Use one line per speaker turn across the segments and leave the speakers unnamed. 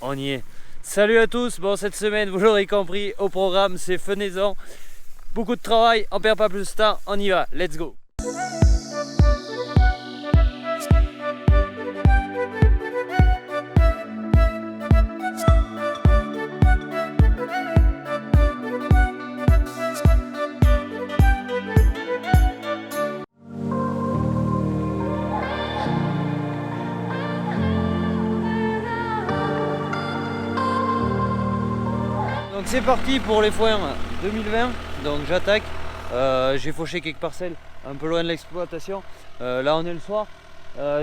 on y est. Salut à tous, bon cette semaine vous l'aurez compris, au programme c'est fenaison. Beaucoup de travail, on perd pas plus de temps, on y va, let's go. Donc c'est parti pour les foins 2020, donc j'attaque, j'ai fauché quelques parcelles un peu loin de l'exploitation, là on est le soir,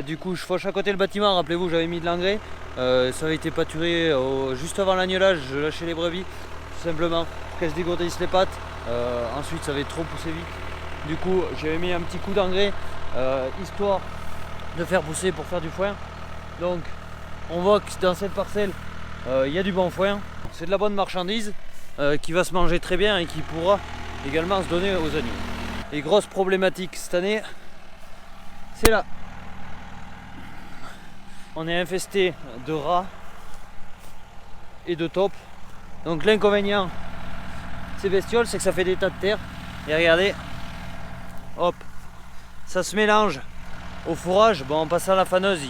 du coup je fauche à côté le bâtiment, rappelez-vous j'avais mis de l'engrais, ça avait été pâturé juste avant l'agnelage, je lâchais les brebis tout simplement, qu'elles se dégourdissent les pattes, ensuite ça avait trop poussé vite, du coup j'avais mis un petit coup d'engrais, histoire de faire pousser pour faire du foin. Donc on voit que dans cette parcelle il y a du bon foin. C'est de la bonne marchandise qui va se manger très bien et qui pourra également se donner aux agneaux. Et grosse problématique cette année, c'est là. On est infesté de rats et de taupes. Donc l'inconvénient, ces bestioles, c'est que ça fait des tas de terre. Et regardez, hop, ça se mélange au fourrage. Bon, en passant la faneuse,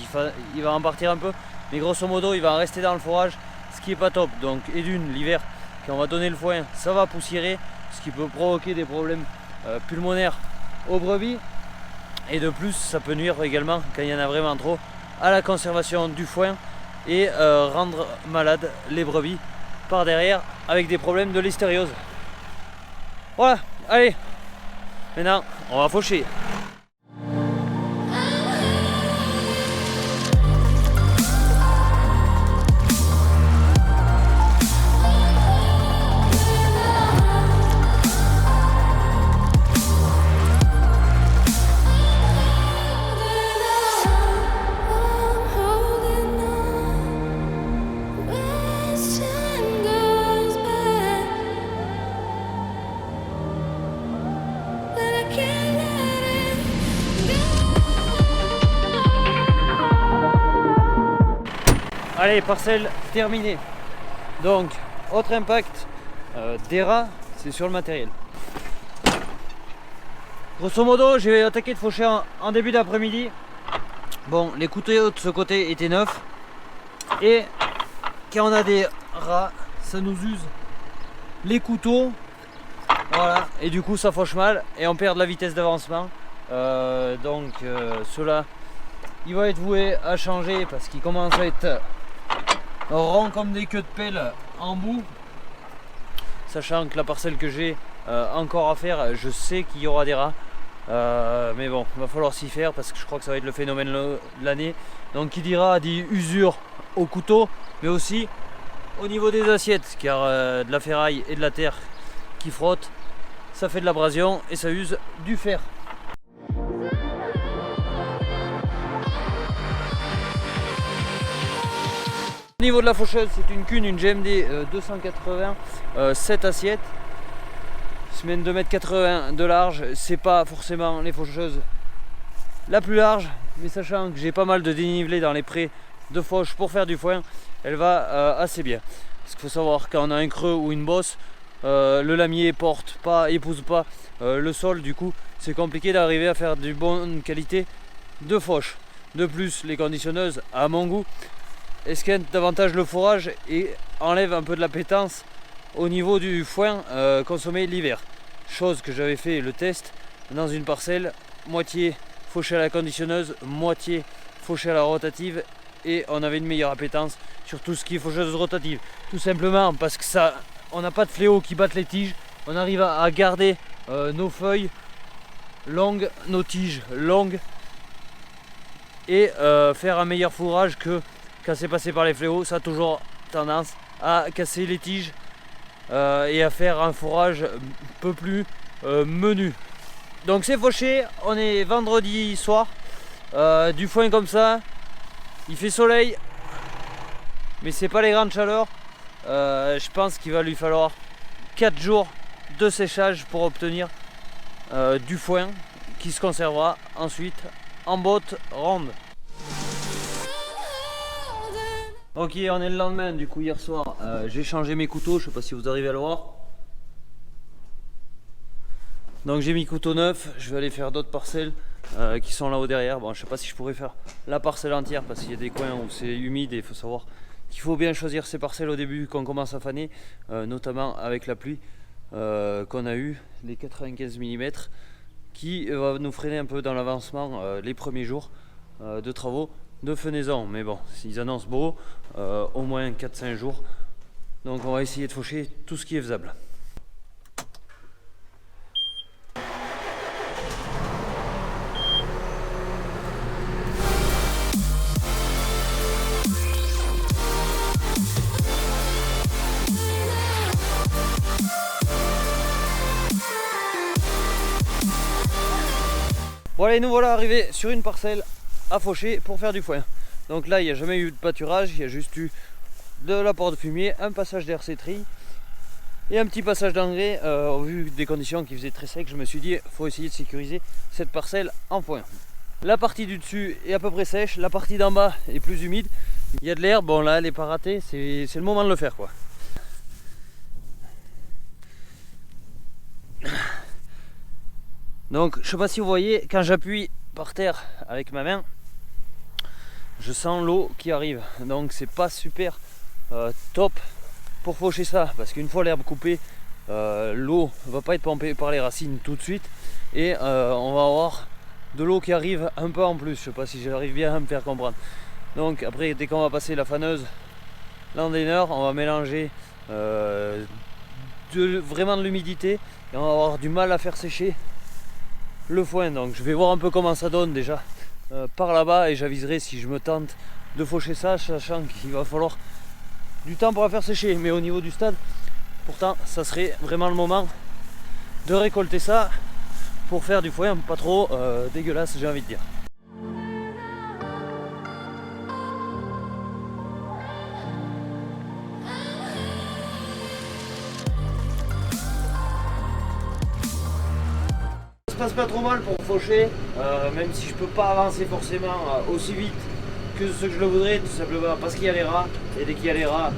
il va en partir un peu. Mais grosso modo, il va en rester dans le fourrage. Ce qui est pas top, donc et d'une l'hiver quand on va donner le foin ça va poussiérer, ce qui peut provoquer des problèmes pulmonaires aux brebis, et de plus ça peut nuire également quand il y en a vraiment trop à la conservation du foin et rendre malades les brebis par derrière avec des problèmes de listériose. Voilà, allez, maintenant on va faucher. Allez, parcelle terminée. Donc, autre impact des rats, c'est sur le matériel. Grosso modo, j'ai attaqué de faucher en début d'après-midi. Bon, les couteaux de ce côté étaient neufs. Et quand on a des rats, ça nous use les couteaux. Voilà, et du coup ça fauche mal et on perd de la vitesse d'avancement. Donc cela, il va être voué à changer parce qu'il commence à être rond comme des queues de pelle en bout, sachant que la parcelle que j'ai encore à faire, je sais qu'il y aura des rats, mais bon, il va falloir s'y faire parce que je crois que ça va être le phénomène de l'année. Donc qui dira dit usure au couteau, mais aussi au niveau des assiettes, car de la ferraille et de la terre qui frotte, ça fait de l'abrasion et ça use du fer. Au niveau de la faucheuse, c'est une Kuhn, une GMD 280, 7 assiettes, semaine 2,80 m de large. C'est pas forcément les faucheuses la plus large, mais sachant que j'ai pas mal de dénivelé dans les prés de fauche pour faire du foin, elle va assez bien. Parce qu'il faut savoir, quand on a un creux ou une bosse, le lamier épouse pas le sol, du coup c'est compliqué d'arriver à faire de bonne qualité de fauche. De plus, les conditionneuses, à mon goût, esquintent davantage le fourrage et enlèvent un peu de l'appétence au niveau du foin consommé l'hiver. Chose que j'avais fait le test dans une parcelle, moitié fauché à la conditionneuse, moitié fauché à la rotative, et on avait une meilleure appétence sur tout ce qui est faucheuse rotative. Tout simplement parce que ça, on n'a pas de fléaux qui battent les tiges, on arrive à garder nos feuilles longues, nos tiges longues, et faire un meilleur fourrage que quand c'est passé par les fléaux. Ça a toujours tendance à casser les tiges et à faire un fourrage un peu plus menu. Donc c'est fauché, on est vendredi soir, du foin comme ça, il fait soleil, mais c'est pas les grandes chaleurs. Je pense qu'il va lui falloir 4 jours de séchage pour obtenir du foin qui se conservera ensuite en botte ronde. Ok, on est le lendemain, du coup hier soir j'ai changé mes couteaux, je sais pas si vous arrivez à le voir. Donc j'ai mis couteau neuf, je vais aller faire d'autres parcelles qui sont là-haut derrière. Bon, je sais pas si je pourrais faire la parcelle entière parce qu'il y a des coins où c'est humide et il faut savoir qu'il faut bien choisir ces parcelles au début quand on commence à faner, notamment avec la pluie qu'on a eu, les 95 mm, qui va nous freiner un peu dans l'avancement les premiers jours de travaux de fenaison. Mais bon, s'ils annoncent beau, au moins 4-5 jours. Donc on va essayer de faucher tout ce qui est faisable. Bon allez, nous voilà arrivés sur une parcelle à faucher pour faire du foin. Donc là il n'y a jamais eu de pâturage, il y a juste eu de l'apport de fumier, un passage d'RC-tri et un petit passage d'engrais. Au vu des conditions qui faisaient très sec, je me suis dit il faut essayer de sécuriser cette parcelle en foin. La partie du dessus est à peu près sèche, la partie d'en bas est plus humide. Il y a de l'herbe, bon là elle n'est pas ratée, c'est le moment de le faire quoi. Donc je sais pas si vous voyez, quand j'appuie par terre avec ma main, je sens l'eau qui arrive. Donc c'est pas super top pour faucher ça, parce qu'une fois l'herbe coupée, l'eau va pas être pompée par les racines tout de suite et on va avoir de l'eau qui arrive un peu en plus. Je sais pas si j'arrive bien à me faire comprendre. Donc après, dès qu'on va passer la faneuse, l'endaineur, on va mélanger vraiment de l'humidité et on va avoir du mal à faire sécher le foin. Donc je vais voir un peu comment ça donne déjà par là-bas et j'aviserai si je me tente de faucher ça, sachant qu'il va falloir du temps pour la faire sécher. Mais au niveau du stade, pourtant ça serait vraiment le moment de récolter ça pour faire du foin pas trop dégueulasse, j'ai envie de dire. Ça se passe pas trop mal pour faucher, même si je peux pas avancer forcément aussi vite que ce que je le voudrais, tout simplement parce qu'il y a les rats, et dès qu'il y a les rats,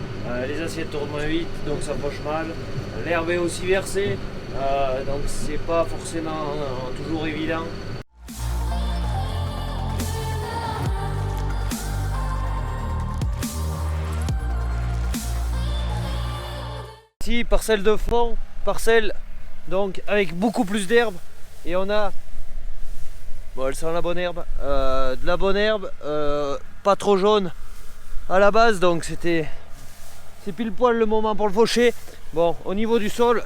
les assiettes tournent moins vite, donc ça fauche mal. L'herbe est aussi versée, donc c'est pas forcément toujours évident. Ici, parcelle de fond, parcelle donc avec beaucoup plus d'herbe. Et on a, bon, elle sent la bonne herbe, de la bonne herbe, pas trop jaune à la base, donc c'est pile poil le moment pour le faucher. Bon, au niveau du sol,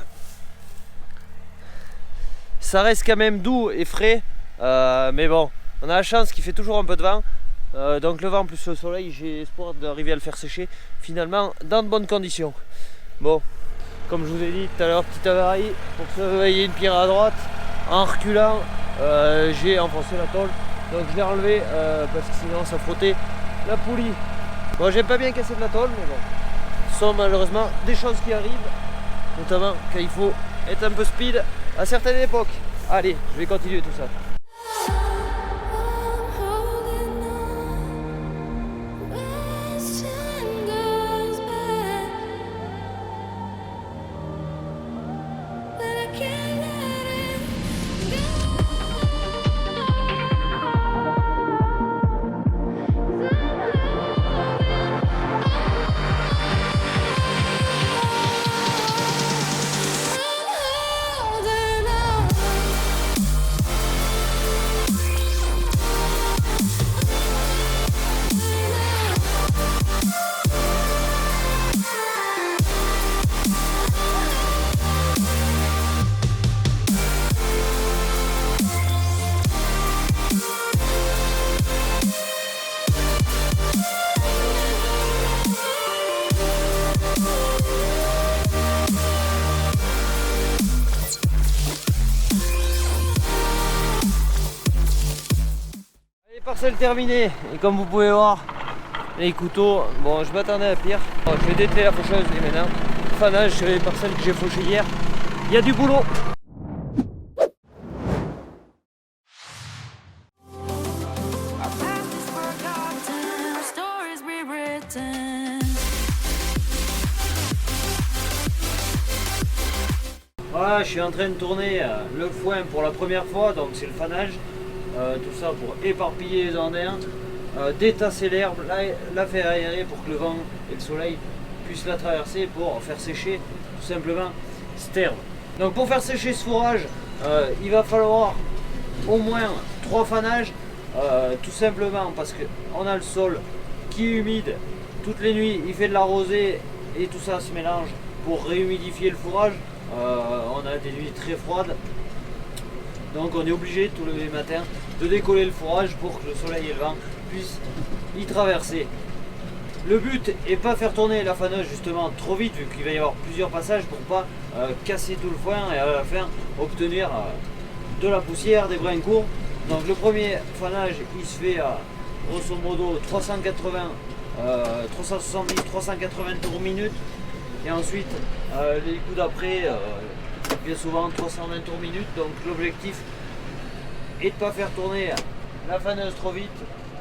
ça reste quand même doux et frais, mais bon, on a la chance qu'il fait toujours un peu de vent, donc le vent plus le soleil, j'ai espoir d'arriver à le faire sécher finalement dans de bonnes conditions. Bon, comme je vous ai dit tout à l'heure, petite avarie pour se réveiller une pierre à droite. En reculant, j'ai enfoncé la tôle, donc je l'ai enlevé parce que sinon ça frottait la poulie. Bon, j'ai pas bien cassé de la tôle, mais bon, ce sont malheureusement des choses qui arrivent, notamment quand il faut être un peu speed à certaines époques. Allez, je vais continuer tout ça. Parcelle terminée, et comme vous pouvez voir, les couteaux, bon, je m'attendais à pire. Bon, je vais dételer la faucheuse et maintenant fanage sur les parcelles que j'ai fauchées hier. Il y a du boulot.
Our past is forgotten, our stories rewritten.
Voilà, je suis en train de tourner le foin pour la première fois, donc c'est le fanage. Tout ça pour éparpiller les andins, détasser l'herbe, la faire aérer pour que le vent et le soleil puissent la traverser pour faire sécher tout simplement cette herbe. Donc pour faire sécher ce fourrage, il va falloir au moins 3 fanages, tout simplement parce qu'on a le sol qui est humide. Toutes les nuits il fait de la rosée et tout ça se mélange pour réhumidifier le fourrage. On a des nuits très froides, donc on est obligé tous les matins de décoller le fourrage pour que le soleil et le vent puissent y traverser. Le but est pas faire tourner la faneuse justement trop vite, vu qu'il va y avoir plusieurs passages pour pas casser tout le foin et à la fin obtenir de la poussière, des brins courts. Donc le premier fanage il se fait à grosso modo 380, 370, 380 tours minute, et ensuite les coups d'après bien souvent 320 tours minute. Donc l'objectif est de ne pas faire tourner la faneuse trop vite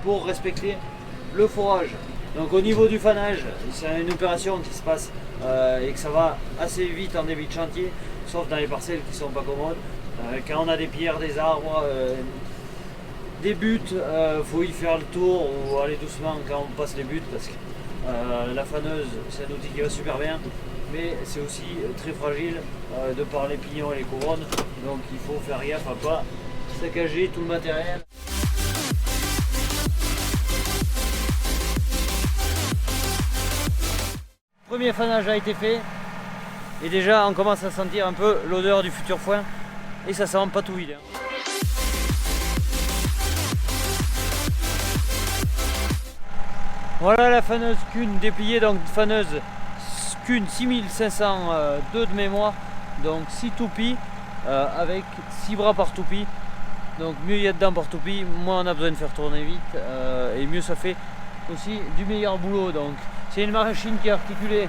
pour respecter le fourrage. Donc au niveau du fanage, c'est une opération qui se passe et que ça va assez vite en début de chantier, sauf dans les parcelles qui sont pas commodes. Quand on a des pierres, des arbres, des buttes, faut y faire le tour ou aller doucement quand on passe les buttes, parce que la faneuse c'est un outil qui va super bien, mais c'est aussi très fragile de par les pignons et les couronnes, donc il faut faire gaffe à pas saccager tout le matériel. Le premier fanage a été fait et déjà on commence à sentir un peu l'odeur du futur foin et ça sent pas tout vide. Voilà la faneuse Kuhn dépliée, donc faneuse Kuhn 6502 de mémoire, donc 6 toupies avec 6 bras par toupie. Donc mieux il y a dedans par toupie, moins on a besoin de faire tourner vite et mieux ça fait aussi du meilleur boulot. Donc c'est une machine qui est articulée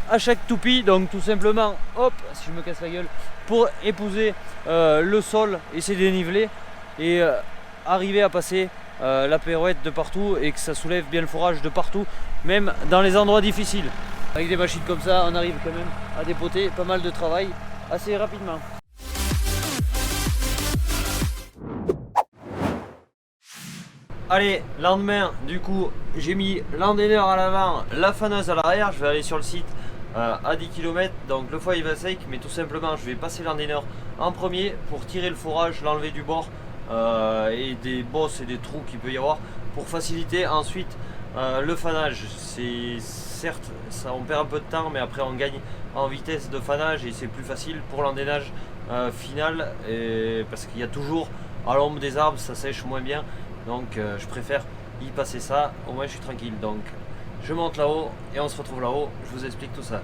à chaque toupie, donc tout simplement, hop, si je me casse la gueule, pour épouser le sol et ses dénivelés et arriver à passer la pirouette de partout et que ça soulève bien le fourrage de partout, même dans les endroits difficiles. Avec des machines comme ça, on arrive quand même à dépoter pas mal de travail assez rapidement. Allez, lendemain, du coup, j'ai mis l'endaineur à l'avant, la faneuse à l'arrière. Je vais aller sur le site à 10 km, donc le foie il va sec, mais tout simplement je vais passer l'endaineur en premier pour tirer le fourrage, l'enlever du bord et des bosses et des trous qu'il peut y avoir, pour faciliter ensuite le fanage. C'est certes, ça, on perd un peu de temps, mais après on gagne en vitesse de fanage et c'est plus facile pour l'endainage final, parce qu'il y a toujours à l'ombre des arbres, ça sèche moins bien. Donc je préfère y passer ça, au moins je suis tranquille. Donc je monte là-haut et on se retrouve là-haut, je vous explique tout ça.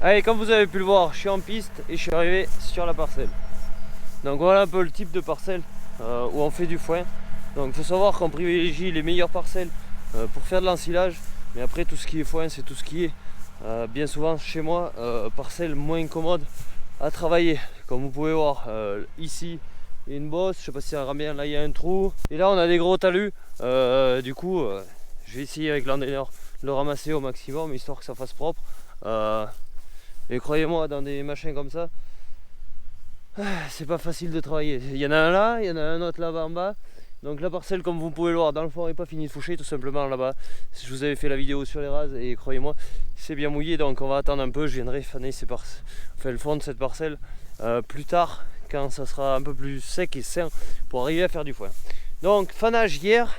Allez, comme vous avez pu le voir, je suis en piste et je suis arrivé sur la parcelle. Donc voilà un peu le type de parcelle où on fait du foin. Donc il faut savoir qu'on privilégie les meilleures parcelles pour faire de l'ensilage, mais après tout ce qui est foin, c'est tout ce qui est bien souvent chez moi parcelles moins commodes à travailler. Comme vous pouvez voir ici, il y a une bosse, je sais pas si ça rend bien, là il y a un trou et là on a des gros talus. Du coup je vais essayer avec l'endaineur de le ramasser au maximum histoire que ça fasse propre, et croyez-moi, dans des machins comme ça c'est pas facile de travailler. Il y en a un là, il y en a un autre là-bas en bas. Donc la parcelle, comme vous pouvez le voir, dans le fond n'est pas fini de foucher, tout simplement là-bas. Je vous avais fait la vidéo sur les rases et croyez-moi, c'est bien mouillé, donc on va attendre un peu. Je viendrai faner le fond de cette parcelle plus tard, quand ça sera un peu plus sec et sain, pour arriver à faire du foin. Donc fanage hier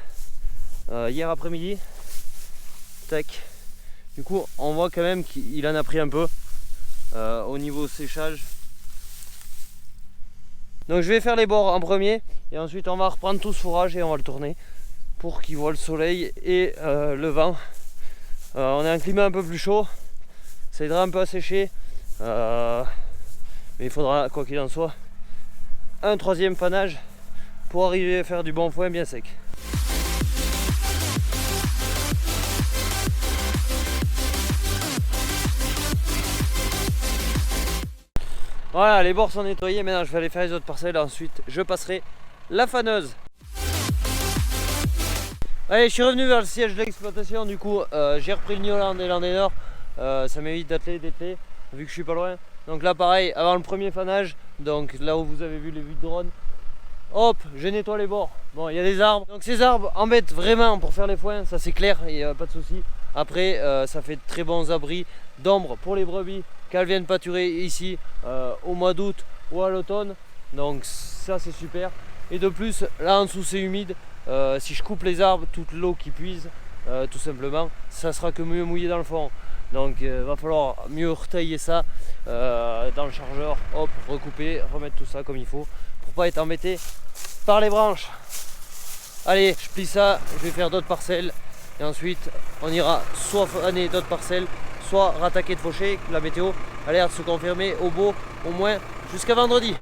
après-midi. Tac. Du coup, on voit quand même qu'il en a pris un peu au niveau séchage. Donc je vais faire les bords en premier et ensuite on va reprendre tout ce fourrage et on va le tourner pour qu'il voit le soleil et le vent. On a un climat un peu plus chaud, ça aidera un peu à sécher, mais il faudra, quoi qu'il en soit, un troisième fanage pour arriver à faire du bon foin bien sec. Voilà, les bords sont nettoyés, maintenant je vais aller faire les autres parcelles, ensuite je passerai la faneuse. Allez, je suis revenu vers le siège de l'exploitation, du coup j'ai repris le Nioland et l'Andenor, ça m'évite d'atteler, vu que je suis pas loin. Donc là pareil, avant le premier fanage, donc là où vous avez vu les vues de drone, hop, je nettoie les bords. Bon, il y a des arbres, donc ces arbres embêtent vraiment pour faire les foins, ça c'est clair, il n'y a pas de souci. Après, ça fait de très bons abris d'ombre pour les brebis qu'elles viennent pâturer ici au mois d'août ou à l'automne. Donc ça c'est super. Et de plus, là en dessous c'est humide. Si je coupe les arbres, toute l'eau qui puise, tout simplement, ça sera que mieux mouillé dans le fond. Donc va falloir mieux retailler ça dans le chargeur, hop, recouper, remettre tout ça comme il faut pour pas être embêté par les branches. Allez, je plie ça, je vais faire d'autres parcelles et ensuite on ira soit faner d'autres parcelles, soit rattaquer de faucher. La météo a l'air de se confirmer au beau au moins jusqu'à vendredi.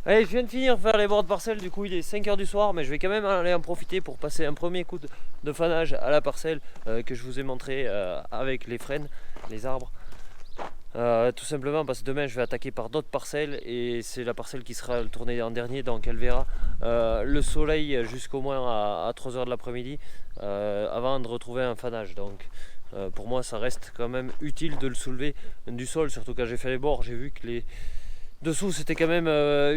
Allez, je viens de finir de faire les bords de parcelle, du coup il est 5 h du soir, mais je vais quand même aller en profiter pour passer un premier coup de fanage à la parcelle que je vous ai montré avec les frênes, les arbres. Tout simplement parce que demain je vais attaquer par d'autres parcelles et c'est la parcelle qui sera tournée en dernier, donc elle verra le soleil jusqu'au moins à 3 h de l'après-midi avant de retrouver un fanage. Donc pour moi ça reste quand même utile de le soulever du sol, surtout quand j'ai fait les bords, j'ai vu que les dessous c'était quand même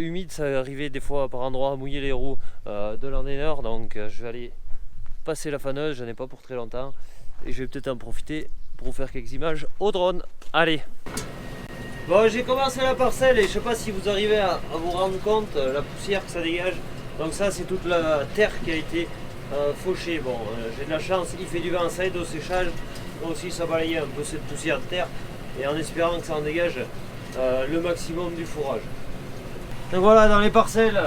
humide, ça arrivait des fois par endroits à mouiller les roues de l'Andenor, donc je vais aller passer la faneuse, j'en ai pas pour très longtemps et je vais peut-être en profiter pour vous faire quelques images au drone. Allez. Bon, j'ai commencé la parcelle et je sais pas si vous arrivez à vous rendre compte la poussière que ça dégage. Donc ça c'est toute la terre qui a été fauchée. Bon, j'ai de la chance, il fait du vent, ça aide au séchage. Donc aussi ça balaye un peu cette poussière de terre et en espérant que ça en dégage le maximum du fourrage. Donc voilà, dans les parcelles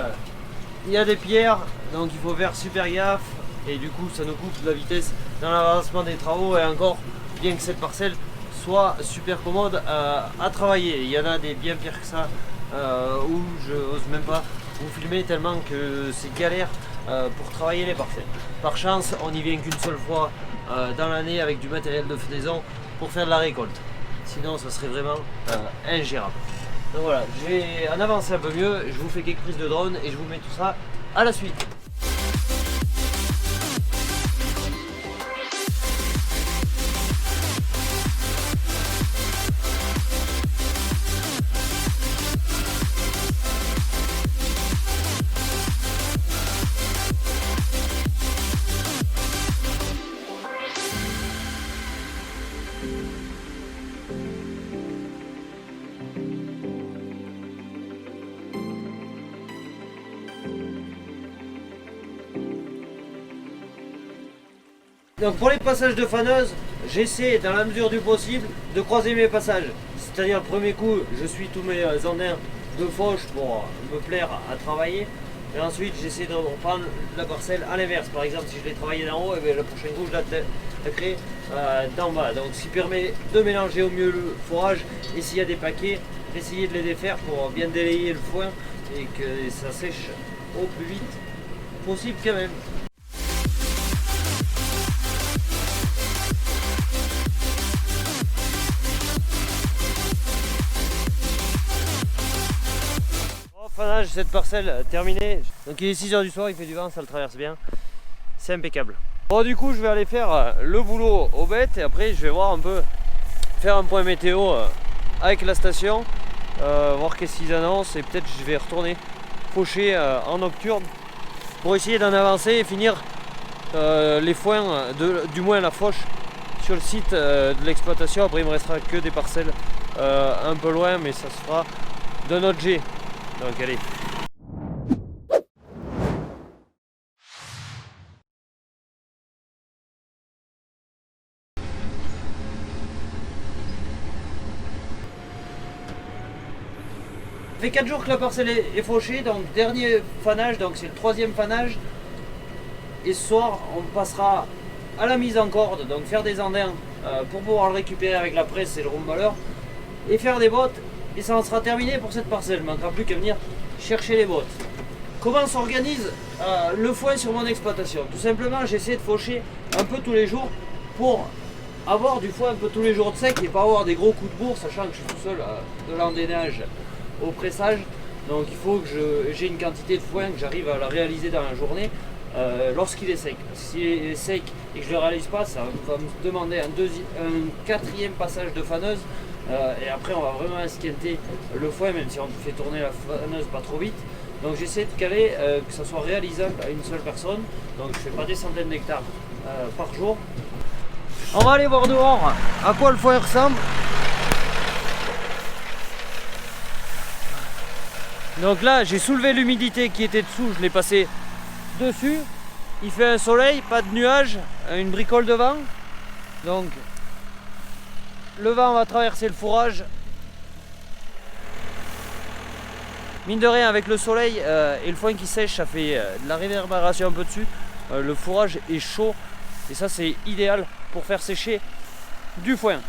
il y a des pierres, donc il faut faire super gaffe et du coup ça nous coupe de la vitesse dans l'avancement des travaux. Et encore, bien que cette parcelle soit super commode à travailler, il y en a des bien pires que ça où je n'ose même pas vous filmer tellement que c'est galère pour travailler les parcelles. Par chance on n'y vient qu'une seule fois dans l'année avec du matériel de fenaison pour faire de la récolte, sinon ça serait vraiment ingérable. Donc voilà, je vais en avancer un peu mieux, je vous fais quelques prises de drone et je vous mets tout ça à la suite. Donc pour les passages de faneuse, j'essaie dans la mesure du possible de croiser mes passages. C'est-à-dire le premier coup, je suis tous mes andins de fauche pour me plaire à travailler. Et ensuite j'essaie de reprendre la parcelle à l'inverse. Par exemple si je l'ai travaillé d'en haut, et bien, le prochain coup je l'attaquerai d'en bas. Donc ce qui permet de mélanger au mieux le fourrage et s'il y a des paquets, d'essayer de les défaire pour bien délayer le foin et que ça sèche au plus vite possible quand même. Fanage, cette parcelle terminée. Donc il est 6 h du soir, il fait du vent, ça le traverse bien. C'est impeccable. Bon, du coup je vais aller faire le boulot aux bêtes et après je vais voir un peu, faire un point météo avec la station, voir qu'est-ce qu'ils annoncent et peut-être je vais retourner faucher en nocturne pour essayer d'en avancer et finir les foins, du moins la fauche sur le site de l'exploitation. Après il me restera que des parcelles un peu loin, mais ça se fera de notre G. Donc allez. Ça fait 4 jours que la parcelle est fauchée, donc dernier fanage, donc c'est le 3e fanage. Et ce soir on passera à la mise en corde, donc faire des andins pour pouvoir le récupérer avec la presse et le rumbaleur et faire des bottes. Et ça en sera terminé pour cette parcelle, il ne manquera plus qu'à venir chercher les bottes. Comment s'organise le foin sur mon exploitation? Tout simplement, j'essaie de faucher un peu tous les jours pour avoir du foin un peu tous les jours de sec et pas avoir des gros coups de bourre, sachant que je suis tout seul de l'endénage au pressage. Donc il faut que j'ai une quantité de foin que j'arrive à la réaliser dans la journée lorsqu'il est sec. S'il est sec et que je ne le réalise pas, ça va me demander un quatrième passage de faneuse. Et après on va vraiment esquinter le foin, même si on fait tourner la faneuse pas trop vite. Donc j'essaie de caler que ça soit réalisable à une seule personne. Donc je fais pas des centaines d'hectares par jour. On va aller voir dehors à quoi le foin ressemble. Donc là j'ai soulevé l'humidité qui était dessous, je l'ai passé dessus. Il fait un soleil, pas de nuages, une bricole de vent. Donc le vent va traverser le fourrage. Mine de rien, avec le soleil et le foin qui sèche, ça fait de la réverbération un peu dessus. Le fourrage est chaud et ça c'est idéal pour faire sécher du foin.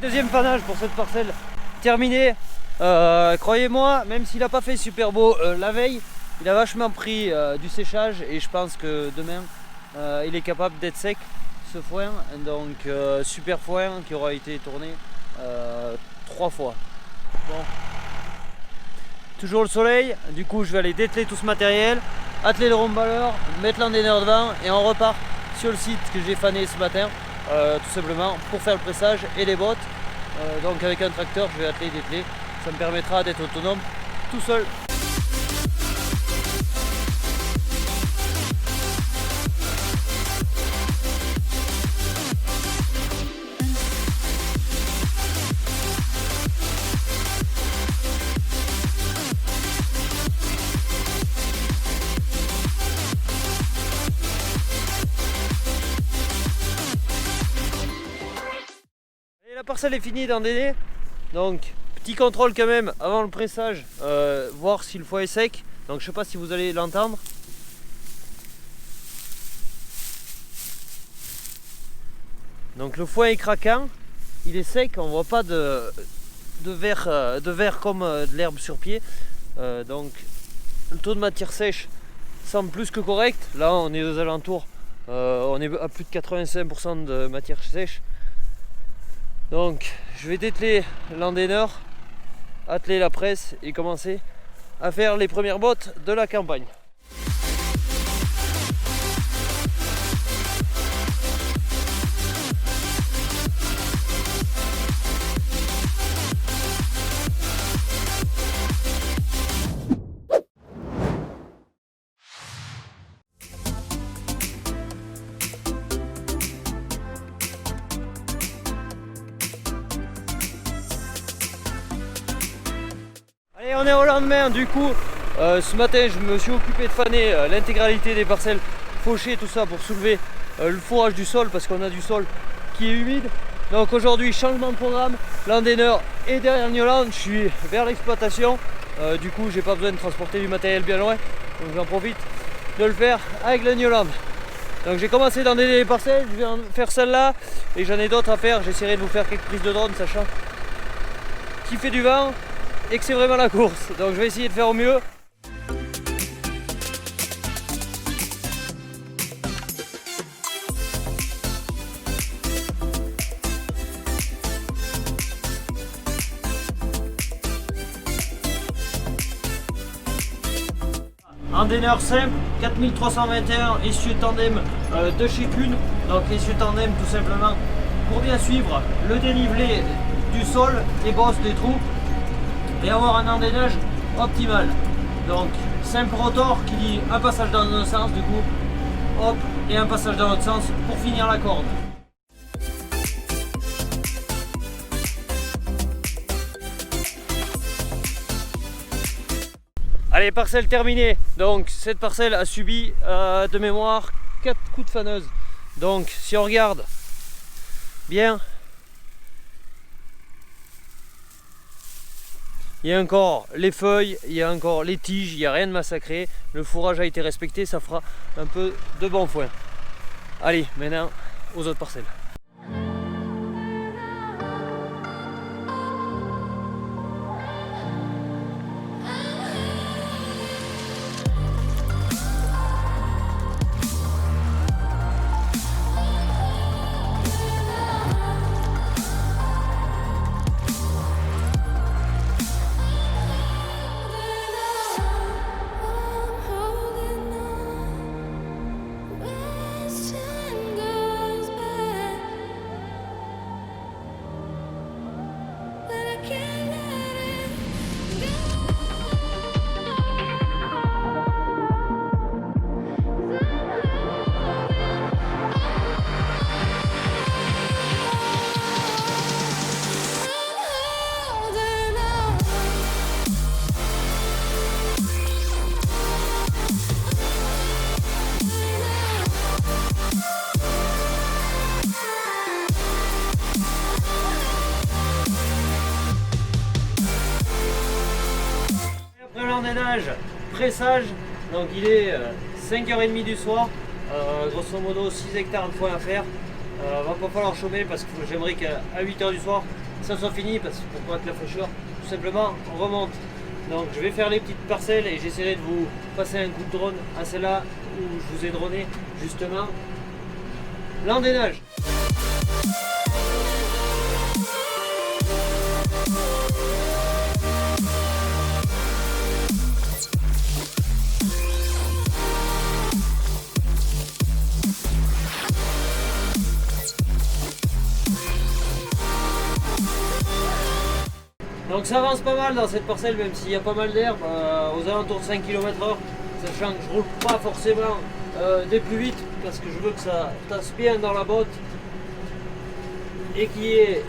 Deuxième fanage pour cette parcelle terminée. Croyez-moi, même s'il n'a pas fait super beau la veille, il a vachement pris du séchage et je pense que demain il est capable d'être sec ce foin. Donc super foin qui aura été tourné 3 fois. Bon. Toujours le soleil, du coup je vais aller dételer tout ce matériel, atteler le remballeur, mettre l'endaineur devant et on repart sur le site que j'ai fané ce matin. Tout simplement pour faire le pressage et les bottes. Donc avec un tracteur je vais atteler et dételer, ça me permettra d'être autonome tout seul. La parcelle est finie d'endainer, donc petit contrôle quand même avant le pressage, voir si le foin est sec. Donc je sais pas si vous allez l'entendre. Donc le foin est craquant, il est sec, on voit pas de verre comme de l'herbe sur pied. Donc le taux de matière sèche semble plus que correct. Là on est aux alentours, on est à plus de 85% de matière sèche. Donc je vais dételer l'endaineur, atteler la presse et commencer à faire les premières bottes de la campagne. Et on est au lendemain, du coup ce matin je me suis occupé de faner l'intégralité des parcelles fauchées, tout ça pour soulever le fourrage du sol parce qu'on a du sol qui est humide. Donc aujourd'hui changement de programme, l'endaineur est derrière Newland, je suis vers l'exploitation, du coup j'ai pas besoin de transporter du matériel bien loin, donc j'en profite de le faire avec le Newland. Donc j'ai commencé d'endainer les parcelles, je vais en faire celle-là et j'en ai d'autres à faire, j'essaierai de vous faire quelques prises de drone sachant qu'il fait du vent et que c'est vraiment la course, donc je vais essayer de faire au mieux. Endaineur simple, 4321, essieu tandem de chez Kuhn. Donc essieu tandem tout simplement pour bien suivre le dénivelé du sol, les bosses des trous et avoir un endainage optimal. Donc simple rotor qui dit un passage dans un sens, du coup hop, et un passage dans l'autre sens pour finir la corde. Allez, parcelle terminée. Donc cette parcelle a subi de mémoire 4 coups de faneuse. Donc si on regarde bien, il y a encore les feuilles, il y a encore les tiges, il n'y a rien de massacré. Le fourrage a été respecté, ça fera un peu de bon foin. Allez, maintenant aux autres parcelles. pressage, donc il est 5h30 du soir, grosso modo 6 hectares de foin à faire. Va pas falloir chômer parce que j'aimerais qu'à 8h du soir ça soit fini, parce que pour pas que la fraîcheur tout simplement remonte. Donc je vais faire les petites parcelles et j'essaierai de vous passer un coup de drone à celle-là où je vous ai droné justement l'endénage. Donc ça avance pas mal dans cette parcelle, même s'il y a pas mal d'herbe, aux alentours de 5 km/h, sachant que je roule pas forcément des plus vite parce que je veux que ça tasse bien dans la botte et qu'il y ait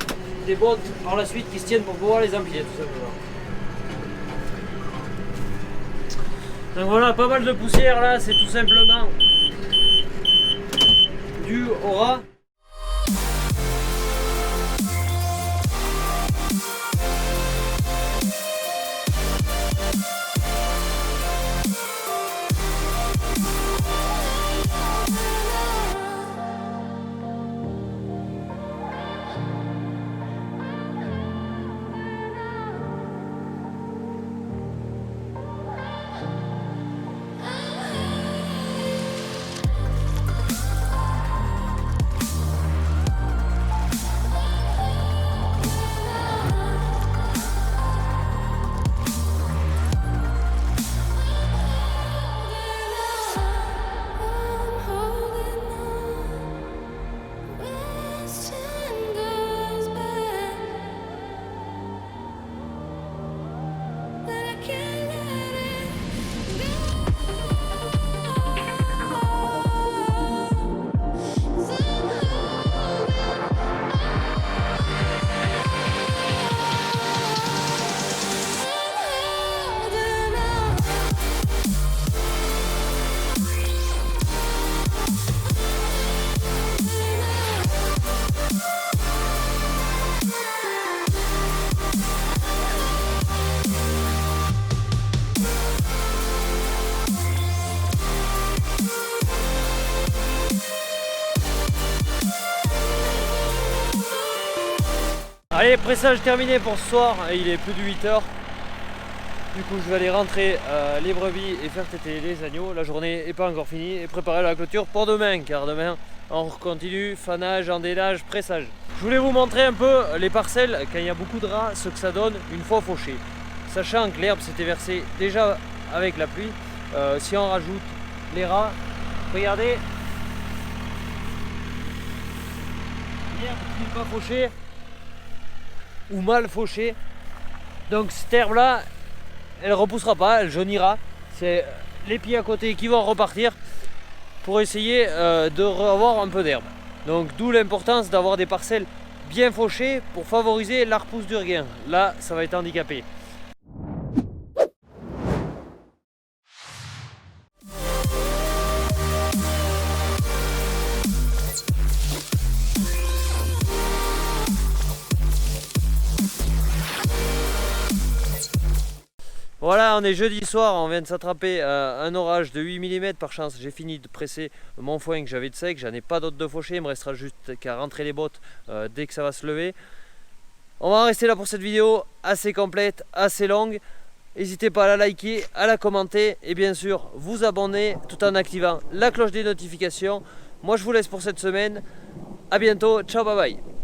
des bottes par la suite qui se tiennent pour pouvoir les empiler tout simplement. Donc voilà, pas mal de poussière là, c'est tout simplement dû au rat. Allez, pressage terminé pour ce soir, il est plus de 8h. Du coup je vais aller rentrer les brebis et faire téter les agneaux. La journée n'est pas encore finie et préparer la clôture pour demain, car demain on continue, fanage, endélage, pressage. Je voulais vous montrer un peu les parcelles quand il y a beaucoup de rats, ce que ça donne une fois fauché. Sachant que l'herbe s'était versée déjà avec la pluie, si on rajoute les rats, regardez, l'herbe qui n'est pas fauchée ou mal fauchée, donc cette herbe là elle repoussera pas, elle jaunira. C'est les pieds à côté qui vont repartir pour essayer de revoir un peu d'herbe. Donc d'où l'importance d'avoir des parcelles bien fauchées pour favoriser la repousse du regain. Là ça va être handicapé. Voilà, on est jeudi soir, on vient de s'attraper un orage de 8 mm. Par chance, j'ai fini de presser mon foin que j'avais de sec, j'en ai pas d'autres de fauché, il me restera juste qu'à rentrer les bottes dès que ça va se lever. On va en rester là pour cette vidéo, assez complète, assez longue. N'hésitez pas à la liker, à la commenter et bien sûr vous abonner tout en activant la cloche des notifications. Moi je vous laisse pour cette semaine, à bientôt, ciao bye bye.